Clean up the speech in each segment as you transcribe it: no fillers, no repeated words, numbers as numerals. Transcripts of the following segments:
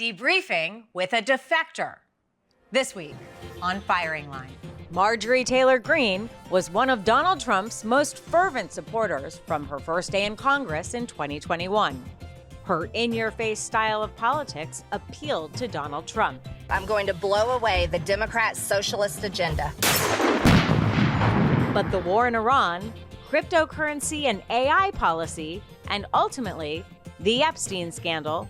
debriefing with a defector. This week on Firing Line, Marjorie Taylor Greene was one of Donald Trump's most fervent supporters from her first day in Congress in 2021. Her in-your-face style of politics appealed to Donald Trump. I'm going to blow away the Democrat socialist agenda. But the war in Iran, cryptocurrency and AI policy, and ultimately the Epstein scandal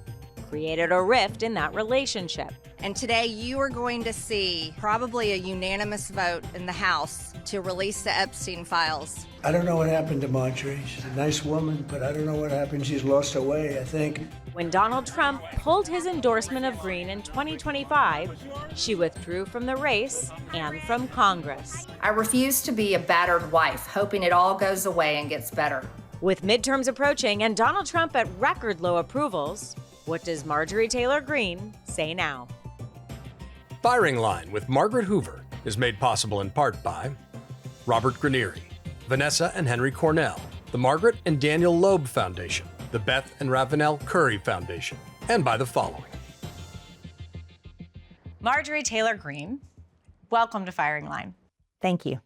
created a rift in that relationship. And today you are going to see probably a unanimous vote in the House to release the Epstein files. I don't know what happened to Marjorie. She's a nice woman, but I don't know what happened. She's lost her way, I think. When Donald Trump pulled his endorsement of Greene in 2025, she withdrew from the race and from Congress. I refuse to be a battered wife, hoping it all goes away and gets better. With midterms approaching and Donald Trump at record low approvals, what does Marjorie Taylor Greene say now? Firing Line with Margaret Hoover is made possible in part by Robert Granieri, Vanessa and Henry Cornell, the Margaret and Daniel Loeb Foundation, the Beth and Ravenel Curry Foundation, and by the following. Marjorie Taylor Greene, welcome to Firing Line. Thank you.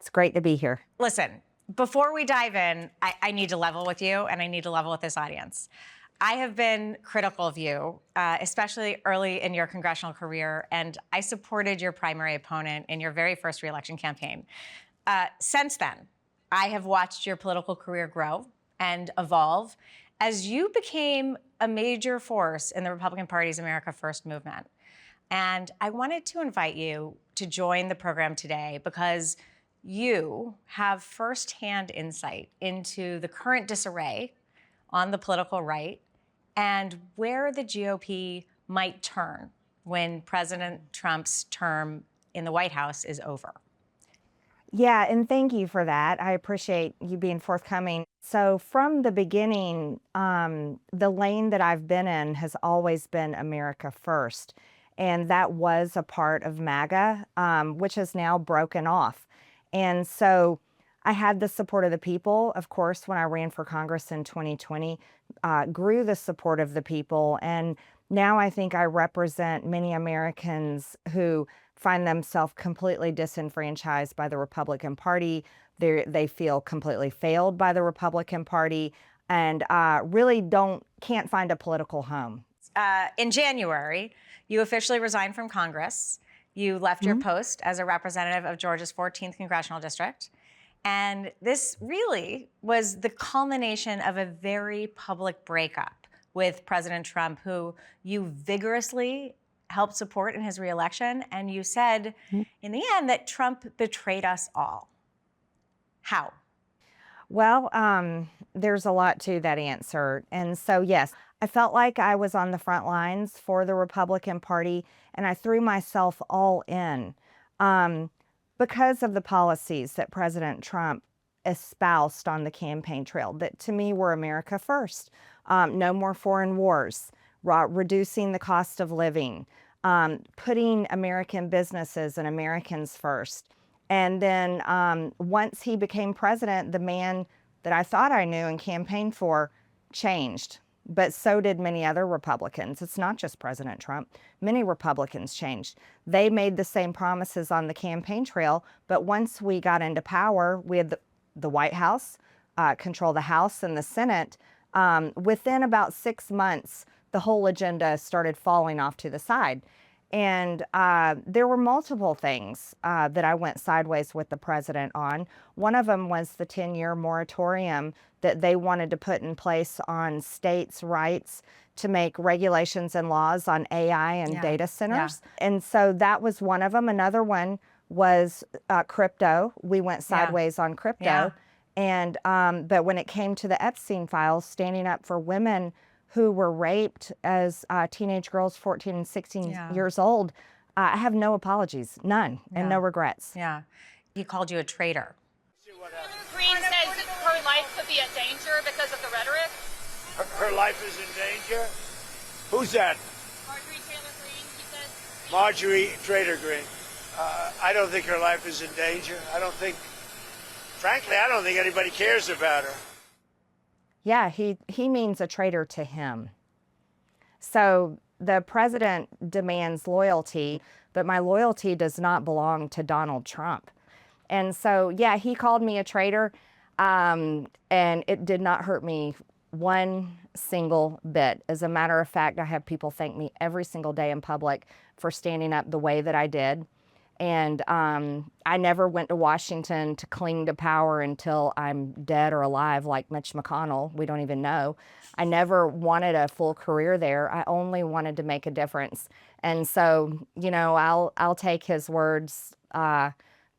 It's great to be here. Listen, before we dive in, I need to level with you and I need to level with this audience. I have been critical of you, especially early in your congressional career, and I supported your primary opponent in your very first reelection campaign. Since then, I have watched your political career grow and evolve as you became a major force in the Republican Party's America First movement. And I wanted to invite you to join the program today because you have firsthand insight into the current disarray on the political right and where the GOP might turn when President Trump's term in the White House is over. Yeah, and thank you for that. I appreciate you being forthcoming. So from the beginning, the lane that I've been in has always been America First. And that was a part of MAGA, which has now broken off. And so I had the support of the people, of course, when I ran for Congress in 2020, grew the support of the people. And now I think I represent many Americans who find themselves completely disenfranchised by the Republican Party. They feel completely failed by the Republican Party and really can't find a political home. In January, you officially resigned from Congress. You left your post as a representative of Georgia's 14th Congressional District. And this really was the culmination of a very public breakup with President Trump, who you vigorously helped support in his reelection. And you said in the end that Trump betrayed us all. How? Well, there's a lot to that answer. And so, yes, I felt like I was on the front lines for the Republican Party, and I threw myself all in. Because of the policies that President Trump espoused on the campaign trail that to me were America First. No more foreign wars, reducing the cost of living, putting American businesses and Americans first. And then once he became president, the man that I thought I knew and campaigned for changed. But so did many other Republicans. It's not just President Trump. Many Republicans changed. They made the same promises on the campaign trail, but once we got into power, we had the White House, control the House and the Senate. Within about 6 months, the whole agenda started falling off to the side. And there were multiple things that I went sideways with the president on. One of them was the 10-year moratorium that they wanted to put in place on states' rights to make regulations and laws on AI and data centers. Yeah. And so that was one of them. Another one was crypto. We went sideways on crypto. Yeah. And but when it came to the Epstein files, standing up for women who were raped as teenage girls, 14 and 16 years old, I have no apologies, none, and no regrets. Yeah. He called you a traitor. Greene says her life could be in danger because of the rhetoric. Her life is in danger? Who's that? Marjorie Taylor Greene, he says. Marjorie Taylor Greene. I don't think her life is in danger. Frankly, I don't think anybody cares about her. Yeah, he means a traitor to him. So the president demands loyalty, but my loyalty does not belong to Donald Trump. And so, yeah, he called me a traitor, and it did not hurt me one single bit. As a matter of fact, I have people thank me every single day in public for standing up the way that I did. And I never went to Washington to cling to power until I'm dead or alive, like Mitch McConnell. We don't even know. I never wanted a full career there. I only wanted to make a difference. And so, you know, I'll take his words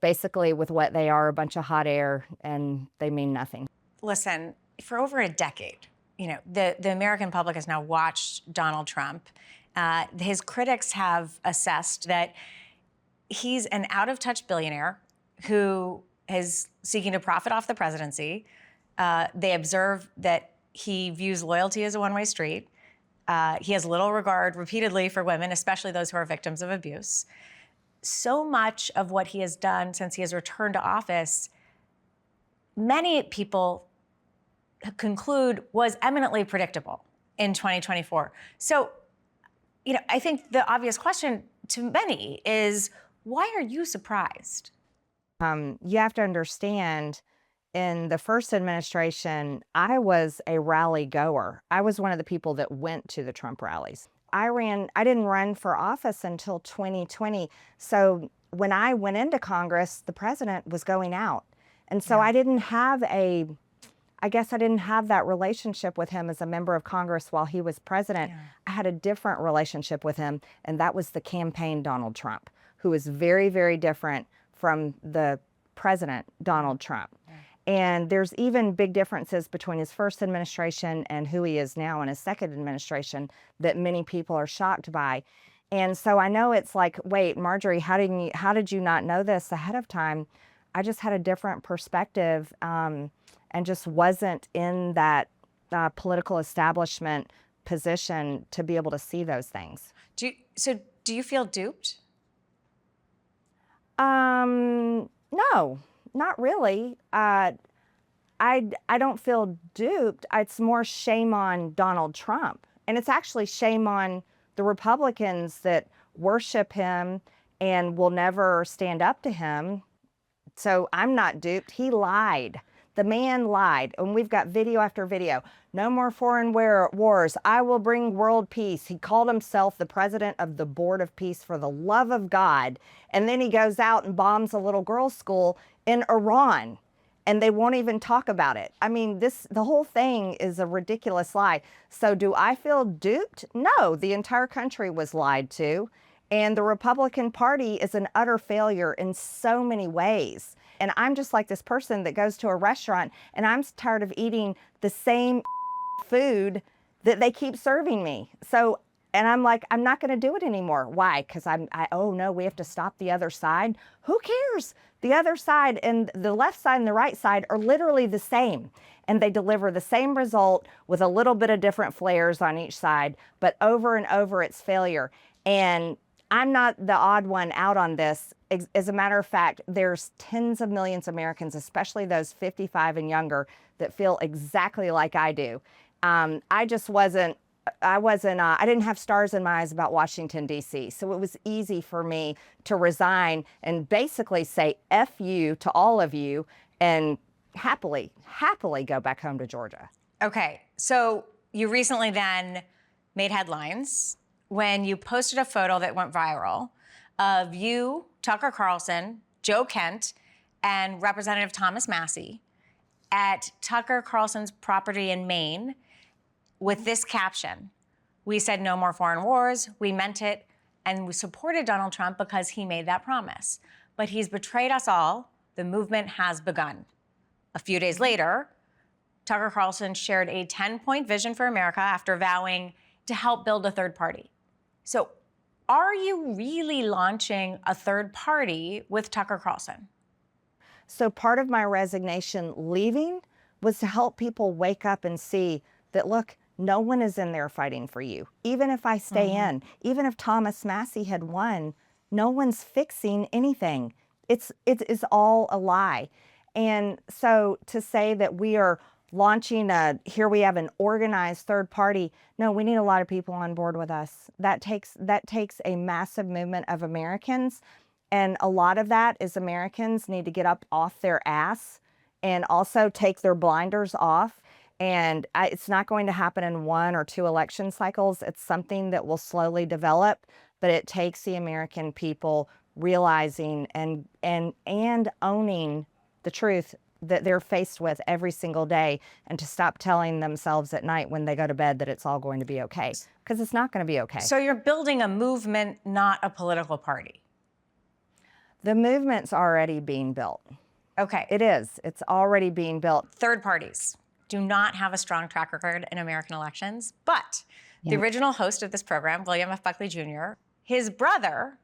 basically with what they are, a bunch of hot air, and they mean nothing. Listen, for over a decade, you know, the American public has now watched Donald Trump. His critics have assessed that he's an out-of-touch billionaire who is seeking to profit off the presidency. They observe that he views loyalty as a one-way street. He has little regard repeatedly for women, especially those who are victims of abuse. So much of what he has done since he has returned to office, many people conclude was eminently predictable in 2024. So, you know, I think the obvious question to many is, why are you surprised? You have to understand, in the first administration, I was a rally goer. I was one of the people that went to the Trump rallies. I didn't run for office until 2020. So when I went into Congress, the president was going out. And so I didn't have I guess I didn't have that relationship with him as a member of Congress while he was president. I had a different relationship with him, and that was the campaign Donald Trump, who is very, very different from the president, Donald Trump. And there's even big differences between his first administration and who he is now in his second administration that many people are shocked by. And so I know it's like, wait, Marjorie, how did you not know this ahead of time? I just had a different perspective and just wasn't in that political establishment position to be able to see those things. Do you feel duped? No, not really. I don't feel duped. It's more shame on Donald Trump. And it's actually shame on the Republicans that worship him and will never stand up to him. So I'm not duped. He lied. The man lied. And we've got video after video. No more foreign wars. I will bring world peace. He called himself the president of the Board of Peace, for the love of God. And then he goes out and bombs a little girls' school in Iran. And they won't even talk about it. I mean, the whole thing is a ridiculous lie. So do I feel duped? No, the entire country was lied to. And the Republican Party is an utter failure in so many ways. And I'm just like this person that goes to a restaurant and I'm tired of eating the same food that they keep serving me. So, and I'm like, I'm not going to do it anymore. Why? Because oh no, we have to stop the other side. Who cares? The other side and the left side and the right side are literally the same. And they deliver the same result with a little bit of different flares on each side, but over and over it's failure. And I'm not the odd one out on this. As a matter of fact, there's tens of millions of Americans, especially those 55 and younger, that feel exactly like I do. I didn't have stars in my eyes about Washington, D.C. So it was easy for me to resign and basically say F you to all of you and happily go back home to Georgia. Okay, so you recently then made headlines when you posted a photo that went viral of you, Tucker Carlson, Joe Kent, and Representative Thomas Massie at Tucker Carlson's property in Maine with this caption: "We said no more foreign wars, we meant it, and we supported Donald Trump because he made that promise. But he's betrayed us all. The movement has begun." A few days later, Tucker Carlson shared a 10-point vision for America after vowing to help build a third party. So are you really launching a third party with Tucker Carlson? So part of my resignation leaving was to help people wake up and see that, look, no one is in there fighting for you. Even if I stay in, even if Thomas Massie had won, no one's fixing anything. It is all a lie. And so to say that we are launching here we have an organized third party. No, we need a lot of people on board with us. That takes a massive movement of Americans. And a lot of that is Americans need to get up off their ass and also take their blinders off. And it's not going to happen in 1 or 2 election cycles. It's something that will slowly develop, but it takes the American people realizing and owning the truth that they're faced with every single day, and to stop telling themselves at night when they go to bed that it's all going to be okay, because it's not going to be okay. So you're building a movement, not a political party. The movement's already being built. Okay. It is. It's already being built. Third parties do not have a strong track record in American elections, but the original host of this program, William F. Buckley Jr., his brother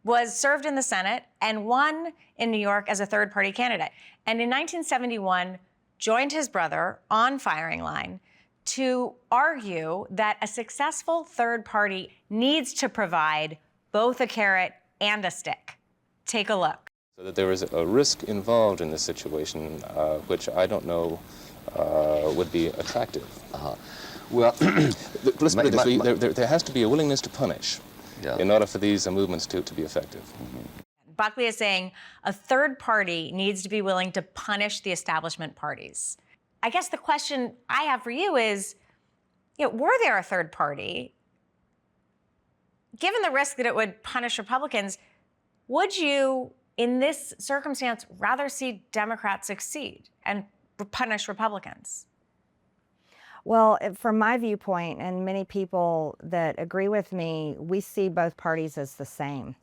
was served in the Senate and won in New York as a third-party candidate. And in 1971, joined his brother on firing line to argue that a successful third party needs to provide both a carrot and a stick. Take a look. So that there is a risk involved in this situation, which I don't know would be attractive. Well, let's put it this way, there has to be a willingness to punish yeah. in order for these movements to be effective. Buckley is saying a third party needs to be willing to punish the establishment parties. I guess the question I have for you is, were there a third party, given the risk that it would punish Republicans, would you, in this circumstance, rather see Democrats succeed and punish Republicans? Well, from my viewpoint, and many people that agree with me, we see both parties as the same.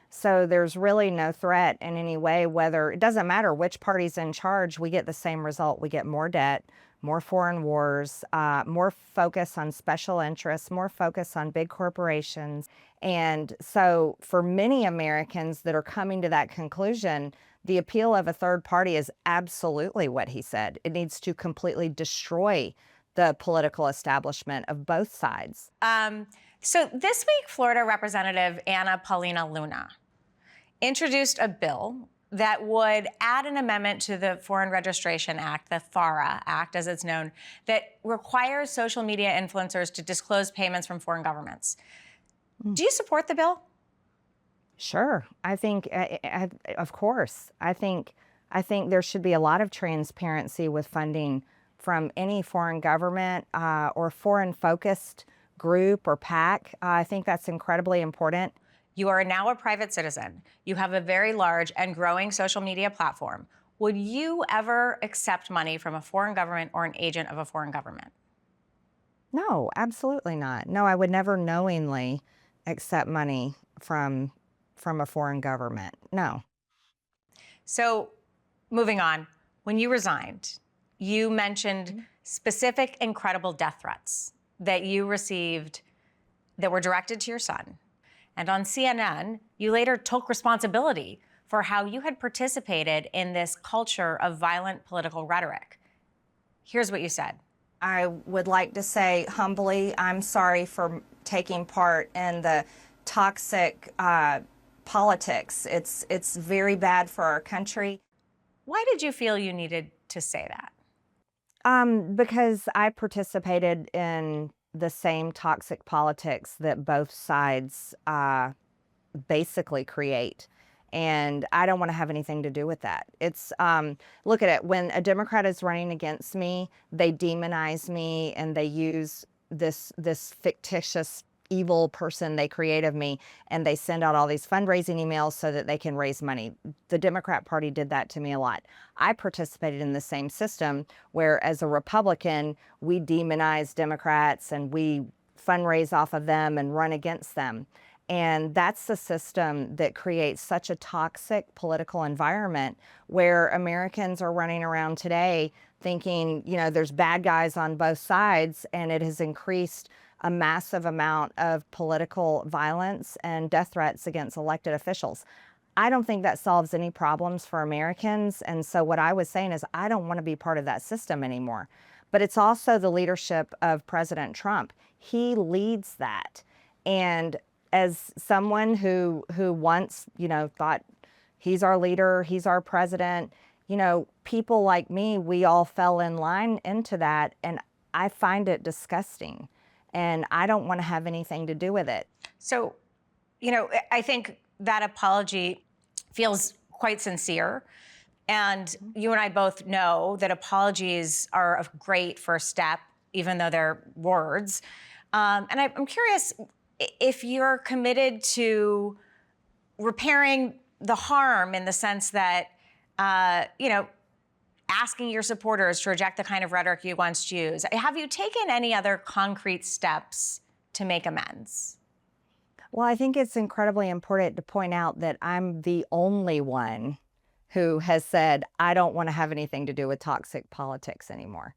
So there's really no threat in any way, it doesn't matter which party's in charge, we get the same result. We get more debt, more foreign wars, more focus on special interests, more focus on big corporations. And so for many Americans that are coming to that conclusion, the appeal of a third party is absolutely what he said. It needs to completely destroy the political establishment of both sides. So this week, Florida Representative Anna Paulina Luna introduced a bill that would add an amendment to the Foreign Registration Act, the FARA Act as it's known, that requires social media influencers to disclose payments from foreign governments. Do you support the bill? Sure. I think, of course, I think there should be a lot of transparency with funding from any foreign government or foreign-focused group or PAC. I think that's incredibly important. You are now a private citizen. You have a very large and growing social media platform. Would you ever accept money from a foreign government or an agent of a foreign government? No, absolutely not. No, I would never knowingly accept money from a foreign government. No. So, moving on, when you resigned, you mentioned specific incredible death threats that you received that were directed to your son. And on CNN, you later took responsibility for how you had participated in this culture of violent political rhetoric. Here's what you said. I would like to say humbly, I'm sorry for taking part in the toxic politics. It's very bad for our country. Why did you feel you needed to say that? Because I participated in the same toxic politics that both sides basically create. And I don't want to have anything to do with that. It's, look at it, when a Democrat is running against me, they demonize me and they use this fictitious evil person they create of me, and they send out all these fundraising emails so that they can raise money. The Democrat Party did that to me a lot. I participated in the same system where, as a Republican, we demonize Democrats and we fundraise off of them and run against them. And that's the system that creates such a toxic political environment where Americans are running around today thinking, there's bad guys on both sides, and it has increased a massive amount of political violence and death threats against elected officials. I don't think that solves any problems for Americans. And so what I was saying is I don't want to be part of that system anymore. But it's also the leadership of President Trump. He leads that. And as someone who once, thought he's our leader, he's our president, you know, people like me, we all fell in line into that, and I find it disgusting, and I don't want to have anything to do with it. So, you know, I think that apology feels quite sincere. And you and I both know that apologies are a great first step, even though they're words. And I'm curious if you're committed to repairing the harm in the sense that, you know, asking your supporters to reject the kind of rhetoric you once used. Have you taken any other concrete steps to make amends? Well, I think it's incredibly important to point out that I'm the only one who has said, I don't want to have anything to do with toxic politics anymore.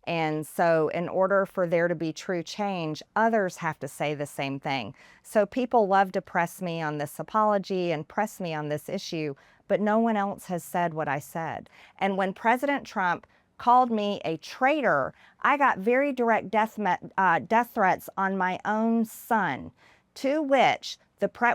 And so in order for there to be true change, others have to say the same thing. So people love to press me on this apology and press me on this issue, but no one else has said what I said. And when President Trump called me a traitor, I got very direct death threats on my own son, to which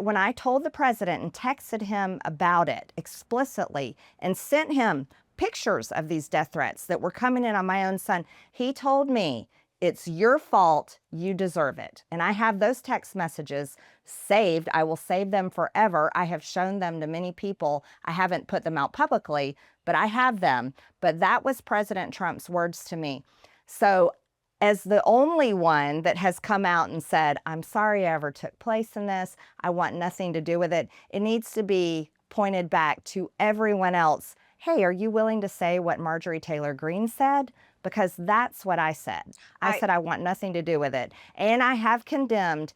when I told the president and texted him about it explicitly and sent him pictures of these death threats that were coming in on my own son, he told me, it's your fault, you deserve it. And I have those text messages saved. I will save them forever. I have shown them to many people. I haven't put them out publicly, but I have them. But that was President Trump's words to me. So as the only one that has come out and said, I'm sorry I ever took place in this, I want nothing to do with it, it needs to be pointed back to everyone else. Hey, are you willing to say what Marjorie Taylor Greene said? Because that's what I said. I said I want nothing to do with it. And I have condemned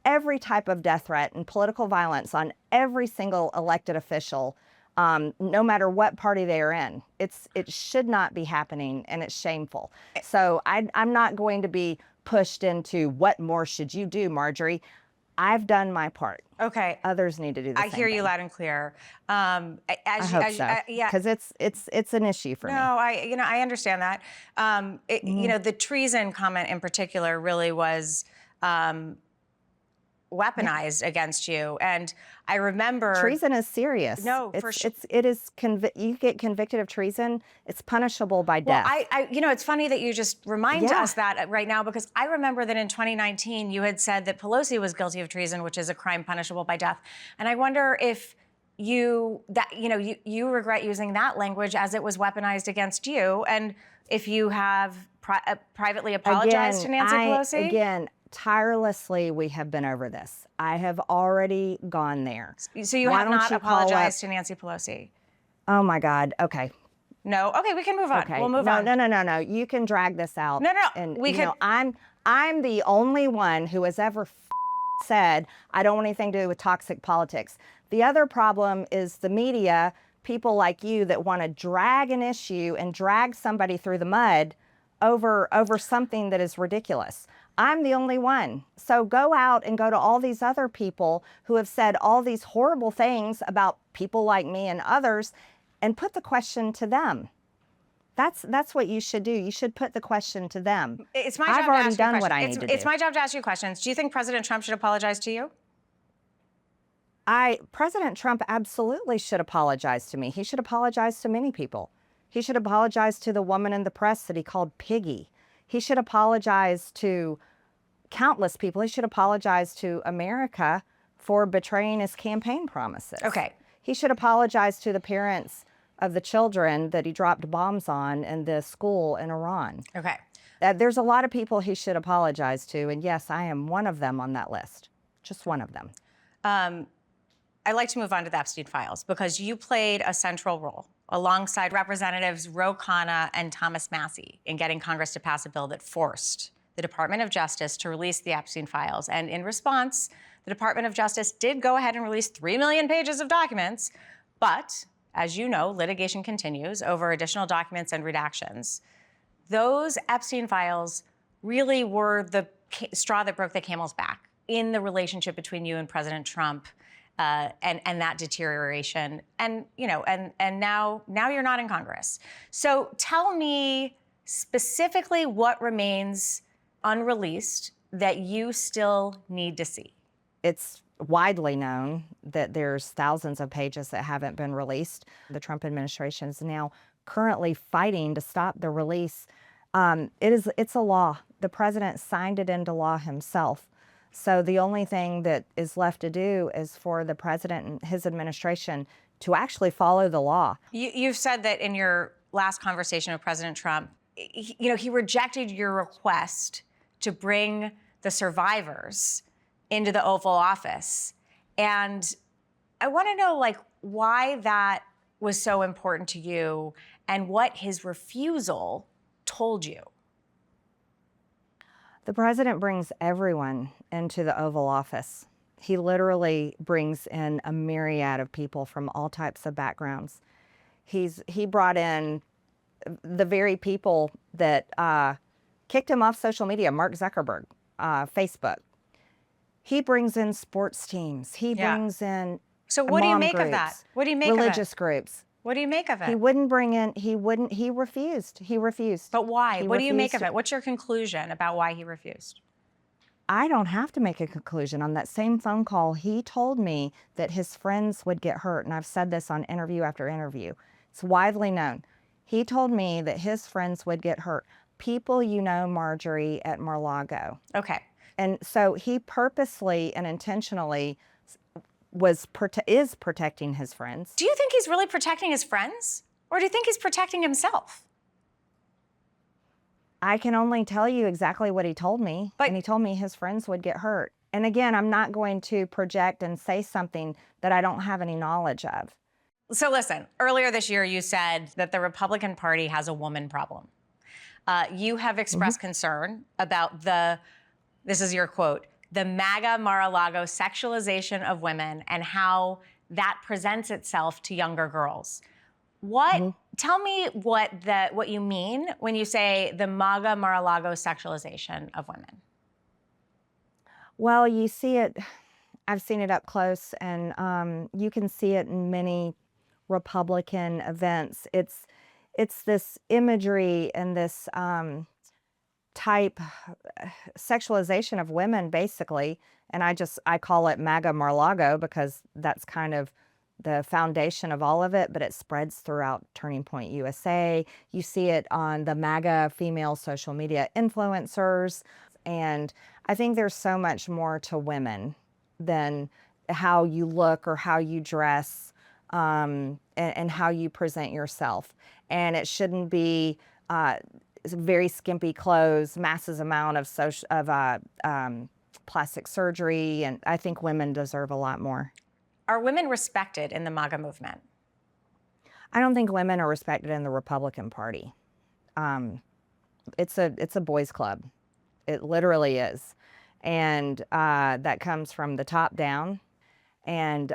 every type of death threat and political violence on every single elected official, no matter what party they are in. It should not be happening, and it's shameful. So I'm not going to be pushed into what more should you do, Marjorie. I've done my part. Okay. Others need to do the same I hear you thing. loud and clear. I hope so. Yeah. Because it's an issue for me. No, I understand that. You know, the treason comment in particular really was weaponized against you, and I remember treason is serious. No, for sure. You get convicted of treason, it's punishable by death. Well, you know, it's funny that you just remind us that right now, because I remember that in 2019 you had said that Pelosi was guilty of treason, which is a crime punishable by death, and I wonder if you regret using that language as it was weaponized against you, and if you have privately apologized to Nancy Pelosi. Again, tirelessly, we have been over this. I have already gone there. So you have not apologized to Nancy Pelosi? Oh my God. Okay. No. Okay, we can move on. Okay. We'll move on. No. You can drag this out. No. And I'm the only one who has ever said I don't want anything to do with toxic politics. The other problem is the media, people like you that want to drag an issue and drag somebody through the mud over something that is ridiculous. I'm the only one. So go out and go to all these other people who have said all these horrible things about people like me and others and put the question to them. That's what you should do. You should put the question to them. It's my job I've to already ask done you what I need to do. It's my job to ask you questions. Do you think President Trump should apologize to you? President Trump absolutely should apologize to me. He should apologize to many people. He should apologize to the woman in the press that he called Piggy. He should apologize to countless people. He should apologize to America for betraying his campaign promises. Okay. He should apologize to the parents of the children that he dropped bombs on in the school in Iran. Okay. There's a lot of people he should apologize to, and yes, I am one of them on that list. Just one of them. I'd like to move on to the Epstein files because you played a central role alongside Representatives Ro Khanna and Thomas Massie in getting Congress to pass a bill that forced the Department of Justice to release the Epstein files. And in response, the Department of Justice did go ahead and release 3 million pages of documents. But, as you know, litigation continues over additional documents and redactions. Those Epstein files really were the straw that broke the camel's back in the relationship between you and President Trump. And that deterioration, and now you're not in Congress. So tell me specifically what remains unreleased that you still need to see. It's widely known that there's thousands of pages that haven't been released. The Trump administration is now currently fighting to stop the release. It's a law. The president signed it into law himself. So the only thing that is left to do is for the president and his administration to actually follow the law. You've said that in your last conversation with President Trump, he rejected your request to bring the survivors into the Oval Office. And I want to know, why that was so important to you and what his refusal told you. The president brings everyone into the Oval Office. He literally brings in a myriad of people from all types of backgrounds. He brought in the very people that kicked him off social media, Mark Zuckerberg, Facebook. He brings in sports teams. He brings in So what do you make of that? What do you make of it? Religious groups. What do you make of it? He refused. He refused. But why? What do you make of refused. it? What's your conclusion about why he refused? I don't have to make a conclusion. On that same phone call, he told me that his friends would get hurt. And I've said this on interview after interview. It's widely known. He told me that his friends would get hurt. People Marjorie at Mar-a-Lago. Okay. And so he purposely and intentionally is protecting his friends. Do you think he's really protecting his friends? Or do you think he's protecting himself? I can only tell you exactly what he told me. And he told me his friends would get hurt. And again, I'm not going to project and say something that I don't have any knowledge of. So listen, earlier this year you said that the Republican Party has a woman problem. You have expressed concern about this is your quote, the MAGA Mar-a-Lago sexualization of women and how that presents itself to younger girls. Tell me what you mean when you say the MAGA Mar-a-Lago sexualization of women. Well, you see it, I've seen it up close, and you can see it in many Republican events. It's this imagery and this type sexualization of women, basically, and I call it MAGA Mar-a-Lago because that's kind of the foundation of all of it, but it spreads throughout Turning Point USA. You see it on the MAGA female social media influencers, and I think there's so much more to women than how you look or how you dress, and how you present yourself. And it shouldn't be very skimpy clothes, massive amount of plastic surgery, and I think women deserve a lot more. Are women respected in the MAGA movement? I don't think women are respected in the Republican Party. It's a boys' club. It literally is. And that comes from the top down. And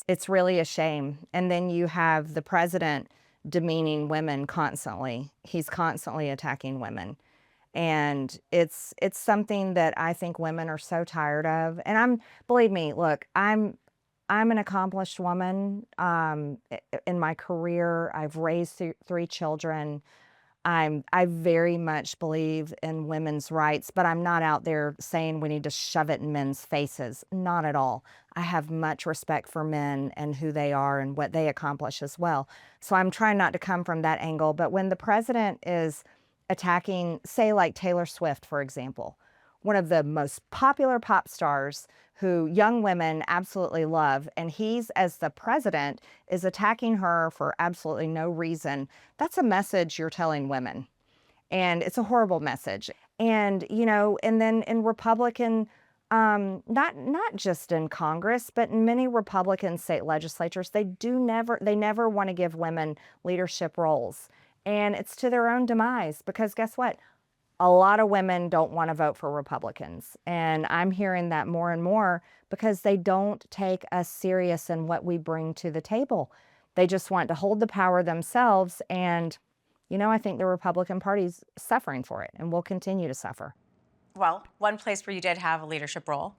it's really a shame. And then you have the president demeaning women constantly. He's constantly attacking women. And it's something that I think women are so tired of. And believe me, look, I'm an accomplished woman. In my career, I've raised 3 children. I very much believe in women's rights, but I'm not out there saying we need to shove it in men's faces. Not at all. I have much respect for men and who they are and what they accomplish as well. So I'm trying not to come from that angle. But when the president is attacking, say, like Taylor Swift, for example, one of the most popular pop stars who young women absolutely love, and he's, as the president, is attacking her for absolutely no reason, that's a message you're telling women. And it's a horrible message. And, and then in Republican, not just in Congress, but in many Republican state legislatures, they never want to give women leadership roles. And it's to their own demise, because guess what? A lot of women don't want to vote for Republicans. And I'm hearing that more and more because they don't take us serious in what we bring to the table. They just want to hold the power themselves. And, I think the Republican Party's suffering for it and will continue to suffer. Well, one place where you did have a leadership role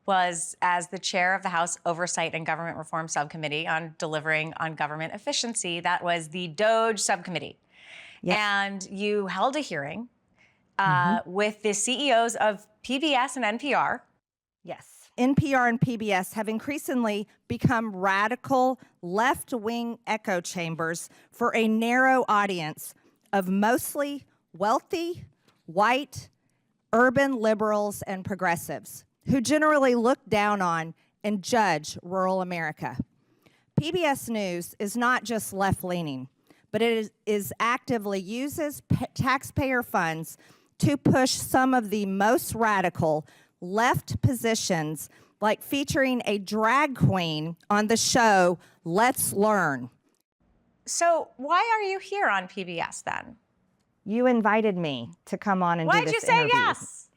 was as the chair of the House Oversight and Government Reform Subcommittee on delivering on government efficiency. That was the DOGE subcommittee. Yes. And you held a hearing with the CEOs of PBS and NPR. Yes. NPR and PBS have increasingly become radical left-wing echo chambers for a narrow audience of mostly wealthy, white, urban liberals and progressives who generally look down on and judge rural America. PBS News is not just left-leaning, but it is actively uses taxpayer funds to push some of the most radical left positions, like featuring a drag queen on the show Let's Learn. So why are you here on PBS then? You invited me to come on and do Why'd this you say interview. yes?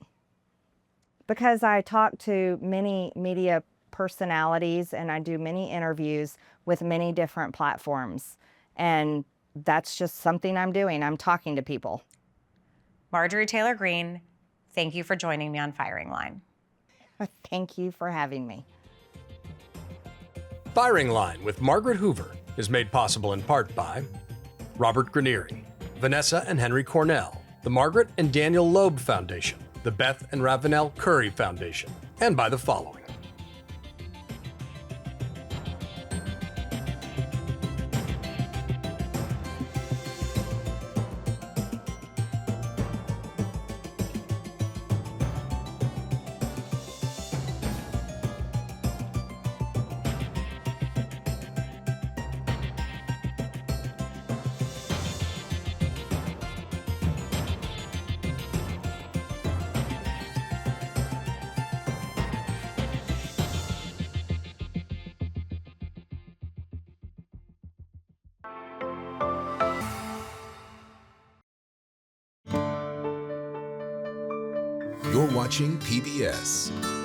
Because I talk to many media personalities and I do many interviews with many different platforms. And that's just something I'm doing. I'm talking to people. Marjorie Taylor Greene, thank you for joining me on Firing Line. Thank you for having me. Firing Line with Margaret Hoover is made possible in part by Robert Grenieri, Vanessa and Henry Cornell, the Margaret and Daniel Loeb Foundation, the Beth and Ravenel Curry Foundation, and by the following. You're watching PBS.